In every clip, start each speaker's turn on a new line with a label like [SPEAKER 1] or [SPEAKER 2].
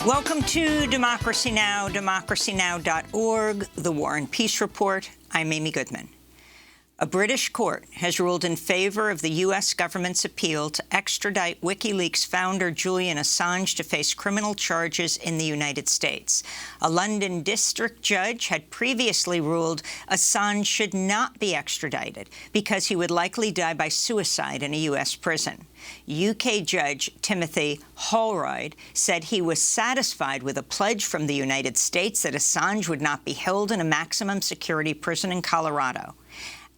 [SPEAKER 1] Welcome to Democracy Now!, democracynow.org, The War and Peace Report. I'm Amy Goodman. A British court has ruled in favor of the U.S. government's appeal to extradite WikiLeaks founder Julian Assange to face criminal charges in the United States. A London district judge had previously ruled Assange should not be extradited because he would likely die by suicide in a U.S. prison. UK Judge Timothy Holroyd said he was satisfied with a pledge from the United States that Assange would not be held in a maximum security prison in Colorado.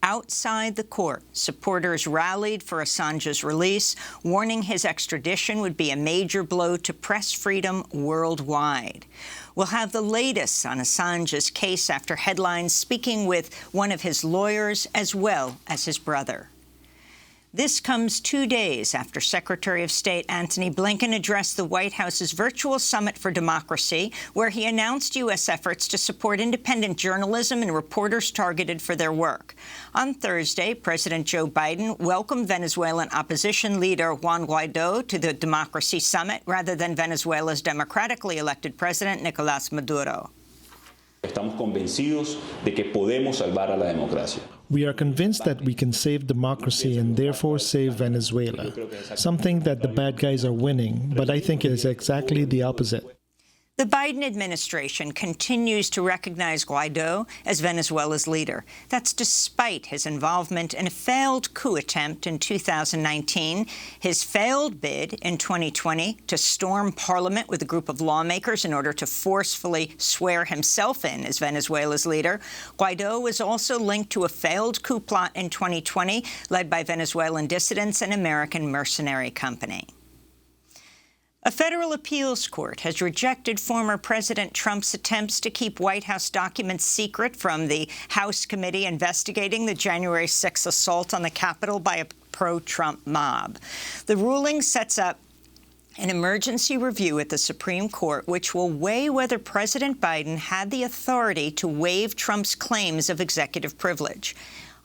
[SPEAKER 1] Outside the court, supporters rallied for Assange's release, warning his extradition would be a major blow to press freedom worldwide. We'll have the latest on Assange's case after headlines, speaking with one of his lawyers as well as his brother. This comes 2 days after Secretary of State Antony Blinken addressed the White House's virtual Summit for Democracy, where he announced U.S. efforts to support independent journalism and reporters targeted for their work. On Thursday, President Joe Biden welcomed Venezuelan opposition leader Juan Guaido to the Democracy Summit rather than Venezuela's democratically elected president, Nicolás Maduro.
[SPEAKER 2] Estamos convencidos de que podemos salvar a la democracia.
[SPEAKER 3] We are convinced that we can save democracy and therefore save Venezuela, something that the bad guys are winning, but I think it is exactly the opposite.
[SPEAKER 1] The Biden administration continues to recognize Guaido as Venezuela's leader. That's despite his involvement in a failed coup attempt in 2019, his failed bid in 2020 to storm parliament with a group of lawmakers in order to forcefully swear himself in as Venezuela's leader. Guaido was also linked to a failed coup plot in 2020 led by Venezuelan dissidents and American mercenary company. A federal appeals court has rejected former President Trump's attempts to keep White House documents secret from the House committee investigating the January 6th assault on the Capitol by a pro-Trump mob. The ruling sets up an emergency review at the Supreme Court, which will weigh whether President Biden had the authority to waive Trump's claims of executive privilege.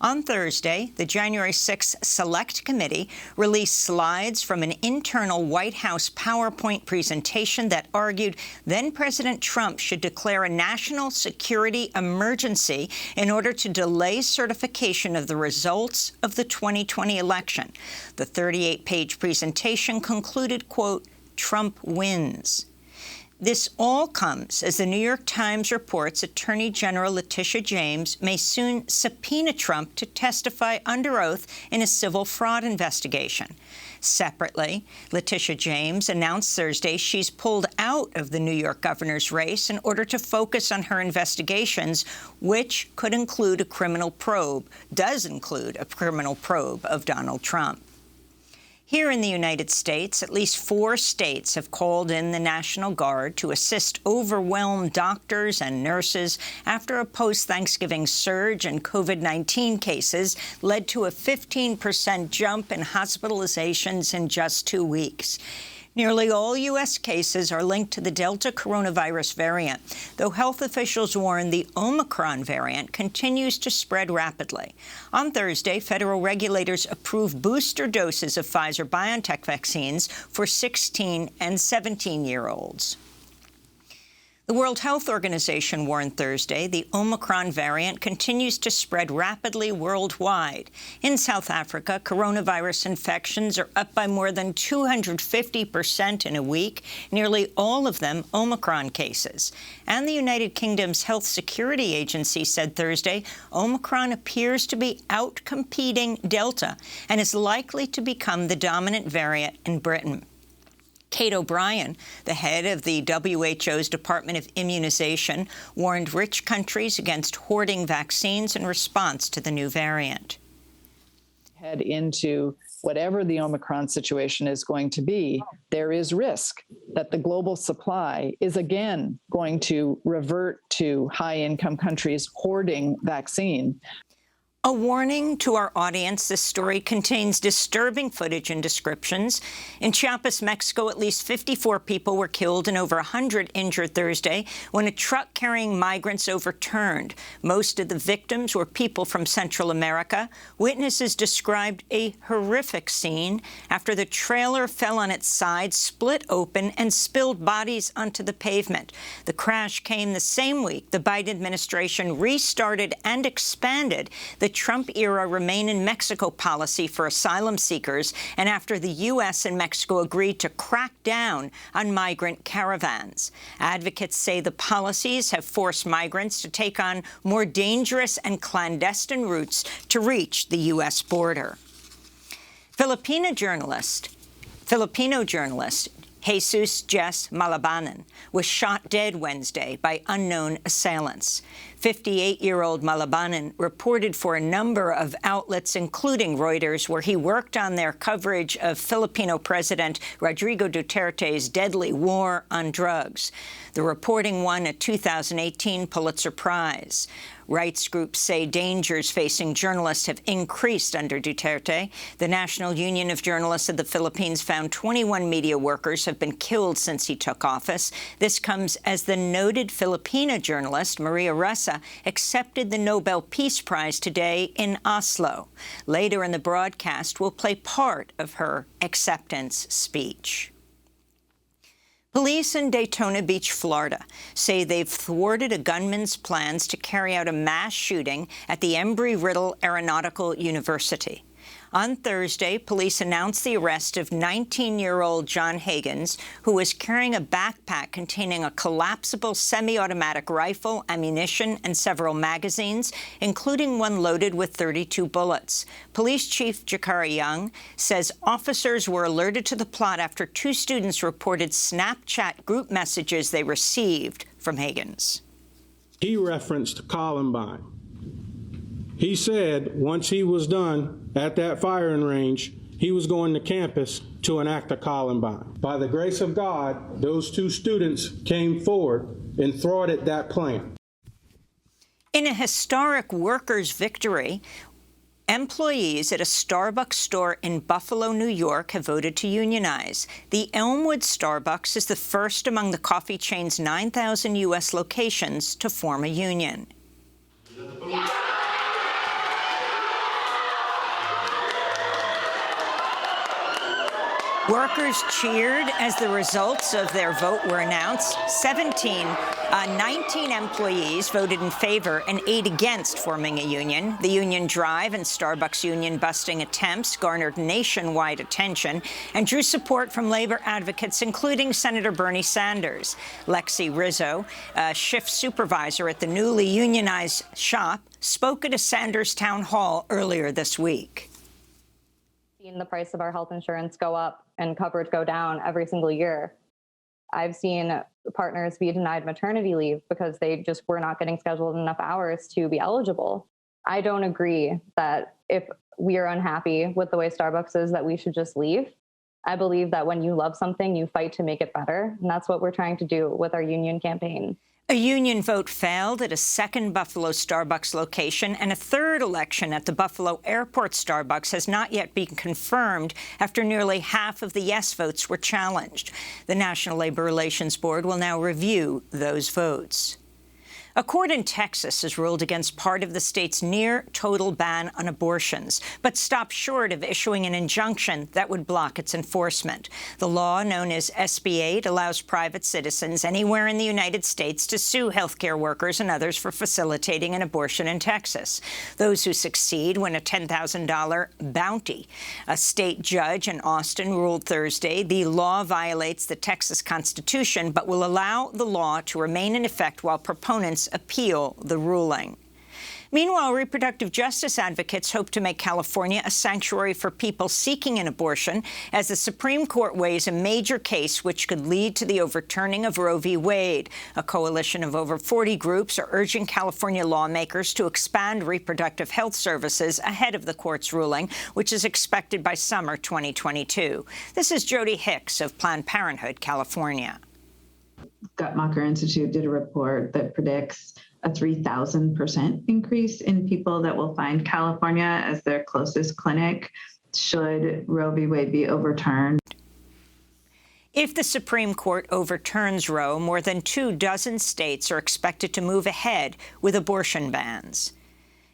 [SPEAKER 1] On Thursday, the January 6th Select Committee released slides from an internal White House PowerPoint presentation that argued then-President Trump should declare a national security emergency in order to delay certification of the results of the 2020 election. The 38-page presentation concluded, quote, "Trump wins." This all comes as the New York Times reports Attorney General Letitia James may soon subpoena Trump to testify under oath in a civil fraud investigation. Separately, Letitia James announced Thursday she's pulled out of the New York governor's race in order to focus on her investigations, which could include a criminal probe, does include a criminal probe of Donald Trump. Here in the United States, at least 4 states have called in the National Guard to assist overwhelmed doctors and nurses after a post-Thanksgiving surge in COVID-19 cases led to a 15% jump in hospitalizations in just 2 weeks. Nearly all U.S. cases are linked to the Delta coronavirus variant, though health officials warn the Omicron variant continues to spread rapidly. On Thursday, federal regulators approved booster doses of Pfizer-BioNTech vaccines for 16- and 17-year-olds. The World Health Organization warned Thursday the Omicron variant continues to spread rapidly worldwide. In South Africa, coronavirus infections are up by more than 250% in a week, nearly all of them Omicron cases. And the United Kingdom's Health Security Agency said Thursday Omicron appears to be outcompeting Delta and is likely to become the dominant variant in Britain. Kate O'Brien, the head of the WHO's Department of Immunization, warned rich countries against hoarding vaccines in response to the new variant.
[SPEAKER 4] Head into whatever the Omicron situation is going to be, there is risk that the global supply is again going to revert to high-income countries hoarding vaccine.
[SPEAKER 1] A warning to our audience, this story contains disturbing footage and descriptions. In Chiapas, Mexico, at least 54 people were killed and over 100 injured Thursday when a truck carrying migrants overturned. Most of the victims were people from Central America. Witnesses described a horrific scene after the trailer fell on its side, split open, and spilled bodies onto the pavement. The crash came the same week the Biden administration restarted and expanded the Trump-era Remain in Mexico policy for asylum seekers, and after the U.S. and Mexico agreed to crack down on migrant caravans. Advocates say the policies have forced migrants to take on more dangerous and clandestine routes to reach the U.S. border. Filipino journalist Jesus Jess Malabanan was shot dead Wednesday by unknown assailants. 58-year-old Malabanan reported for a number of outlets, including Reuters, where he worked on their coverage of Filipino President Rodrigo Duterte's deadly war on drugs. The reporting won a 2018 Pulitzer Prize. Rights groups say dangers facing journalists have increased under Duterte. The National Union of Journalists of the Philippines found 21 media workers have been killed since he took office. This comes as the noted Filipina journalist Maria Ressa accepted the Nobel Peace Prize today in Oslo. Later in the broadcast, we'll play part of her acceptance speech. Police in Daytona Beach, Florida, say they've thwarted a gunman's plans to carry out a mass shooting at the Embry-Riddle Aeronautical University. On Thursday, police announced the arrest of 19-year-old John Higgins, who was carrying a backpack containing a collapsible semi-automatic rifle, ammunition, and several magazines, including one loaded with 32 bullets. Police Chief Jakari Young says officers were alerted to the plot after two students reported Snapchat group messages they received from Higgins.
[SPEAKER 5] He referenced Columbine. He said once he was done at that firing range, he was going to campus to enact a Columbine. By the grace of God, those two students came forward and thwarted that plan.
[SPEAKER 1] In a historic workers' victory, employees at a Starbucks store in Buffalo, New York, have voted to unionize. The Elmwood Starbucks is the first among the coffee chain's 9,000 U.S. locations to form a union. Workers cheered as the results of their vote were announced. 19 employees voted in favor and 8 against forming a union. The union drive and Starbucks union-busting attempts garnered nationwide attention and drew support from labor advocates, including Senator Bernie Sanders. Lexi Rizzo, a shift supervisor at the newly unionized shop, spoke at a Sanders town hall earlier this week.
[SPEAKER 6] Seen the price of our health insurance go up and coverage go down every single year. I've seen partners be denied maternity leave because they just were not getting scheduled enough hours to be eligible. I don't agree that if we are unhappy with the way Starbucks is, that we should just leave. I believe that when you love something, you fight to make it better. And that's what we're trying to do with our union campaign.
[SPEAKER 1] A union vote failed at a second Buffalo Starbucks location, and a third election at the Buffalo Airport Starbucks has not yet been confirmed after nearly half of the yes votes were challenged. The National Labor Relations Board will now review those votes. A court in Texas has ruled against part of the state's near-total ban on abortions, but stopped short of issuing an injunction that would block its enforcement. The law, known as SB 8, allows private citizens anywhere in the United States to sue healthcare workers and others for facilitating an abortion in Texas. Those who succeed win a $10,000 bounty. A state judge in Austin ruled Thursday the law violates the Texas Constitution, but will allow the law to remain in effect while proponents appeal the ruling. Meanwhile, reproductive justice advocates hope to make California a sanctuary for people seeking an abortion as the Supreme Court weighs a major case which could lead to the overturning of Roe v. Wade. A coalition of over 40 groups are urging California lawmakers to expand reproductive health services ahead of the court's ruling, which is expected by summer 2022. This is Jody Hicks of Planned Parenthood, California.
[SPEAKER 7] Guttmacher Institute did a report that predicts a 3,000% increase in people that will find California as their closest clinic should Roe v. Wade be overturned.
[SPEAKER 1] If the Supreme Court overturns Roe, more than 24 states are expected to move ahead with abortion bans.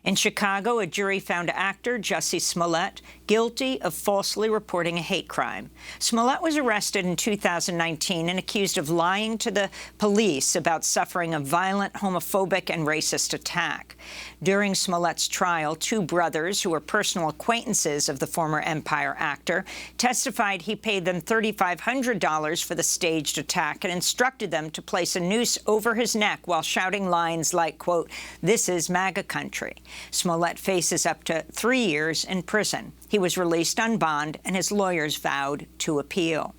[SPEAKER 1] In Chicago, a jury found actor Jussie Smollett guilty of falsely reporting a hate crime. Smollett was arrested in 2019 and accused of lying to the police about suffering a violent, homophobic and racist attack. During Smollett's trial, 2 brothers, who were personal acquaintances of the former Empire actor, testified he paid them $3,500 for the staged attack and instructed them to place a noose over his neck while shouting lines like, quote, "This is MAGA country." Smollett faces up to 3 years in prison. He was released on bond, and his lawyers vowed to appeal.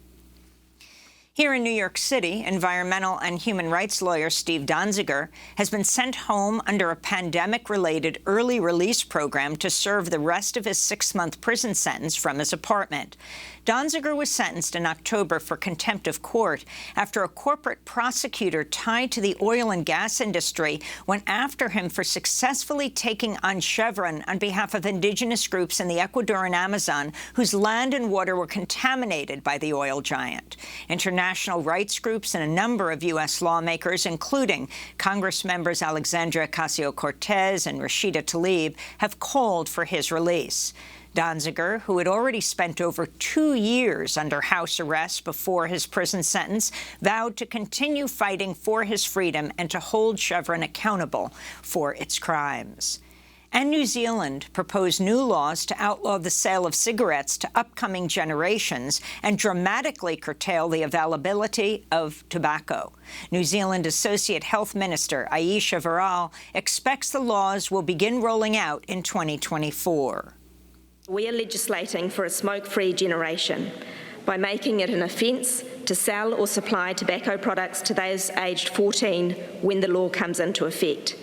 [SPEAKER 1] Here in New York City, environmental and human rights lawyer Steve Donziger has been sent home under a pandemic-related early release program to serve the rest of his 6-month prison sentence from his apartment. Donziger was sentenced in October for contempt of court after a corporate prosecutor tied to the oil and gas industry went after him for successfully taking on Chevron on behalf of indigenous groups in the Ecuadorian Amazon whose land and water were contaminated by the oil giant. International rights groups and a number of U.S. lawmakers, including Congress members Alexandria Ocasio-Cortez and Rashida Tlaib, have called for his release. Donziger, who had already spent over 2 years under house arrest before his prison sentence, vowed to continue fighting for his freedom and to hold Chevron accountable for its crimes. And New Zealand proposed new laws to outlaw the sale of cigarettes to upcoming generations and dramatically curtail the availability of tobacco. New Zealand Associate Health Minister Aisha Viral expects the laws will begin rolling out in 2024.
[SPEAKER 8] We are legislating for a smoke-free generation by making it an offence to sell or supply tobacco products to those aged 14 when the law comes into effect.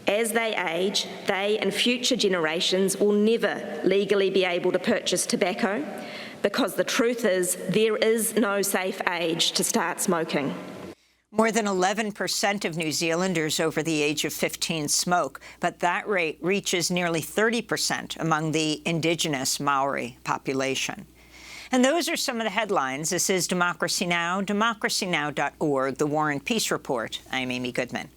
[SPEAKER 8] As they age, they and future generations will never legally be able to purchase tobacco because the truth is there is no safe age to start smoking.
[SPEAKER 1] More than 11% of New Zealanders over the age of 15 smoke, but that rate reaches nearly 30% among the indigenous Maori population. And those are some of the headlines. This is Democracy Now!, democracynow.org, The War and Peace Report. I'm Amy Goodman.